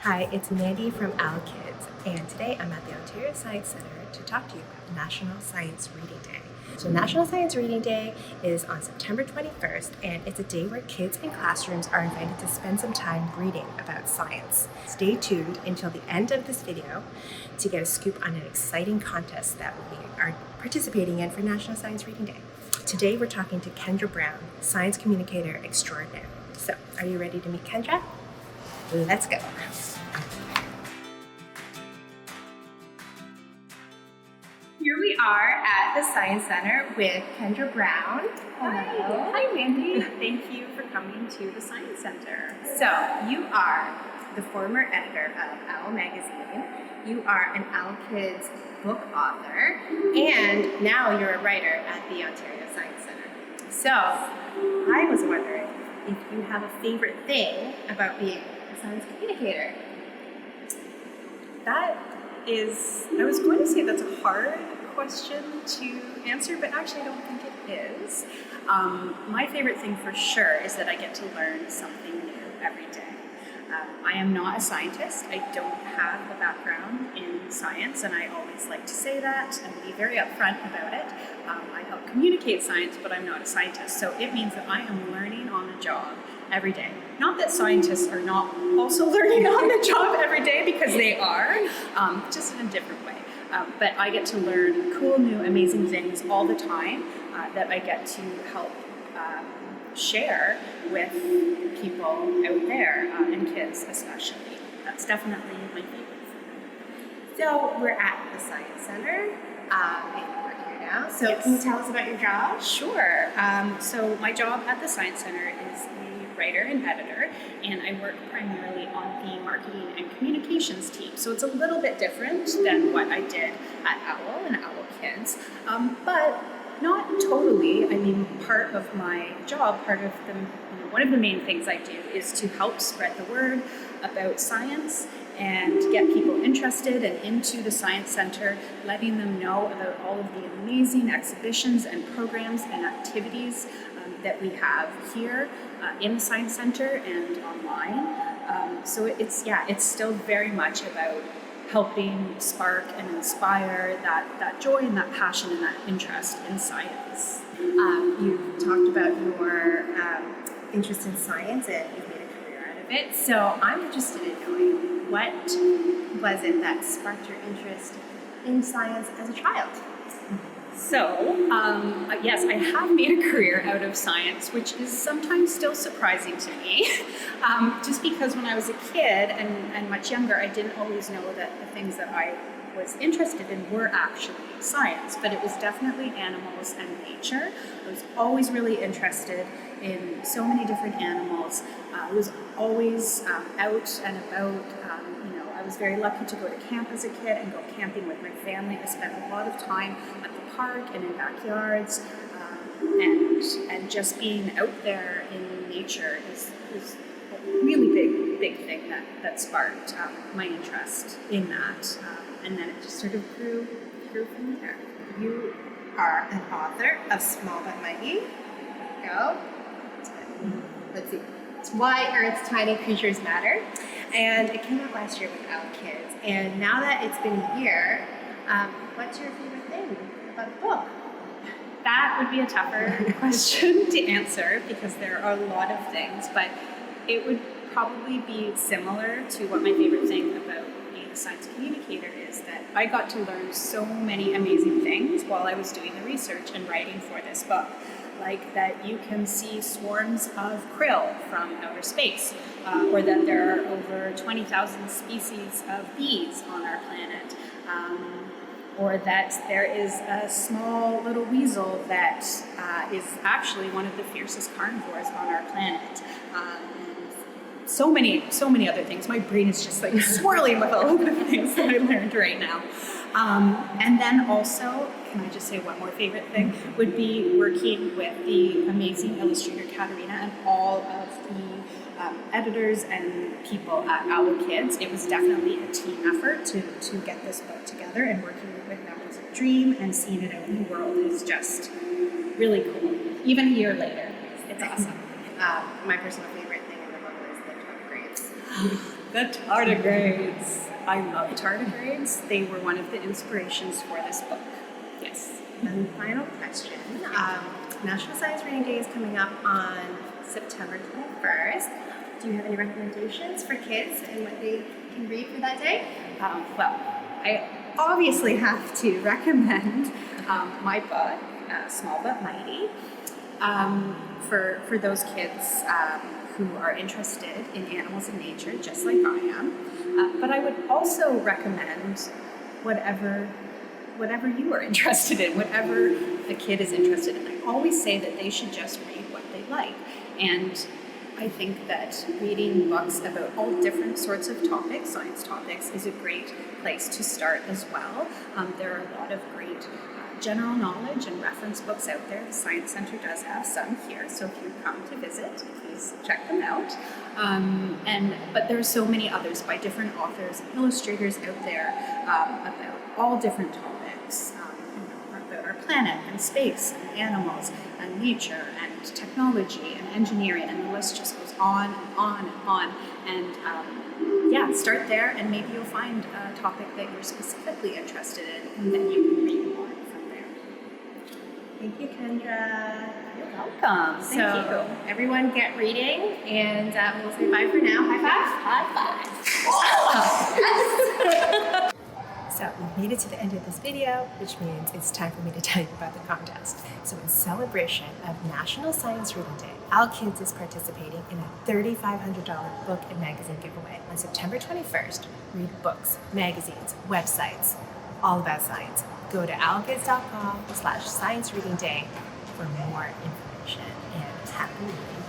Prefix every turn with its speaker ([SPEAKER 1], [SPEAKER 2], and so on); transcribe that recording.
[SPEAKER 1] Hi, it's Mandy from Owlkids, and today I'm at the Ontario Science Centre to talk to you about National Science Reading Day. So National Science Reading Day is on September 21st, and it's a day where kids in classrooms are invited to spend some time reading about science. Stay tuned until the end of this video to get a scoop on an exciting contest that we are participating in for National Science Reading Day. Today we're talking to Kendra Brown, science communicator extraordinaire. So, are you ready to meet Kendra? Let's go. Here we are at the Science Center with Kendra Brown. Hello.
[SPEAKER 2] Hi, Mandy. Thank you for coming to the Science Center.
[SPEAKER 1] So, you are the former editor of Owl magazine. You are an Owlkids book author, and now you're a writer at the Ontario Science Center. So, I was wondering if you have a favorite thing about being a science communicator.
[SPEAKER 2] I was going to say that's a hard question to answer, but actually I don't think it is. My favorite thing for sure is that I get to learn something new every day. I am not a scientist. I don't have a background in science, and I always like to say that and be very upfront about it. I help communicate science, but I'm not a scientist, so it means that I am learning on the job every day. Not that scientists are not also learning on the job every day, because they are, just in a different way. But I get to learn cool, new, amazing things all the time that I get to help share with people out there, and kids especially. That's definitely my favorite thing.
[SPEAKER 1] So we're at the Science Center, and we're here now. So
[SPEAKER 2] Yes.
[SPEAKER 1] Can you tell us about your job?
[SPEAKER 2] Sure. So my job at the Science Center is a writer and editor, and I work primarily on the marketing and communications team. So it's a little bit different than what I did at Owl and Owlkids, but not totally. I mean, part of my job, one of the main things I do is to help spread the word about science and get people interested and into the Science Center, letting them know about all of the amazing exhibitions and programs and activities that we have here in the Science Center and online. So it's still very much about helping spark and inspire that joy and that passion and that interest in science.
[SPEAKER 1] You've talked about your interest in science, and you've made a career out of it. So I'm interested in knowing, what was it that sparked your interest in science as a child?
[SPEAKER 2] So, yes, I have made a career out of science, which is sometimes still surprising to me. Just because when I was a kid and much younger, I didn't always know that the things that I was interested in were actually science, but it was definitely animals and nature. I was always really interested in so many different animals. I was always out and about. I was very lucky to go to camp as a kid and go camping with my family. I spent a lot of time at the park and in backyards, and just being out there in nature is a really big thing that sparked my interest in that, and then it just sort of grew from there.
[SPEAKER 1] You are an author of Small But Mighty. Go. Let's see. It's Why Earth's Tiny Creatures Matter. And it came out last year with Owlkids. And now that it's been a year, what's your favorite thing about the book?
[SPEAKER 2] That would be a tougher question to answer, because there are a lot of things, but it would probably be similar to what my favorite thing about being a science communicator is, that I got to learn so many amazing things while I was doing the research and writing for this book. Like that you can see swarms of krill from outer space, or that there are over 20,000 species of bees on our planet, or that there is a small little weasel that is actually one of the fiercest carnivores on our planet. And so many other things. My brain is just like swirling with all of the things that I learned right now. And then also, can I just say one more favorite thing, would be working with the amazing illustrator Katerina and all of the editors and people at Owlkids. It was definitely a team effort to get this book together, and working with them was a dream, and seeing it out in the world is just really cool. Even a year later, it's awesome.
[SPEAKER 1] My personal favorite thing in the book was the 12 grapes.
[SPEAKER 2] The tardigrades. I love tardigrades. They were one of the inspirations for this book. Yes.
[SPEAKER 1] And final question. National Science Reading Day is coming up on September 21st. Do you have any recommendations for kids and what they can read for that day?
[SPEAKER 2] Well, I obviously have to recommend my book, Small But Mighty, for those kids who are interested in animals and nature, just like I am. But I would also recommend whatever you are interested in, whatever the kid is interested in. I always say that they should just read what they like. And I think that reading books about all different sorts of topics, science topics, is a great place to start as well. There are a lot of great general knowledge and reference books out there. The Science Center does have some here, so if you come to visit, please check them out. But there are so many others by different authors and illustrators out there about all different topics, about our planet and space and animals and nature and technology and engineering, and the list just goes on and on and on. And yeah, start there, and maybe you'll find a topic that you're specifically interested in, and then you can read more from there.
[SPEAKER 1] Thank you, Kendra.
[SPEAKER 2] You're welcome. Thank you.
[SPEAKER 1] Everyone get reading, and we'll say bye for now. High five. High five. So we've made it to the end of this video, which means it's time for me to tell you about the contest. So in celebration of National Science Reading Day, Owlkids is participating in a $3,500 book and magazine giveaway on September 21st. Read books, magazines, websites, all about science. Go to owlkids.com/science reading day for more information, and happy reading.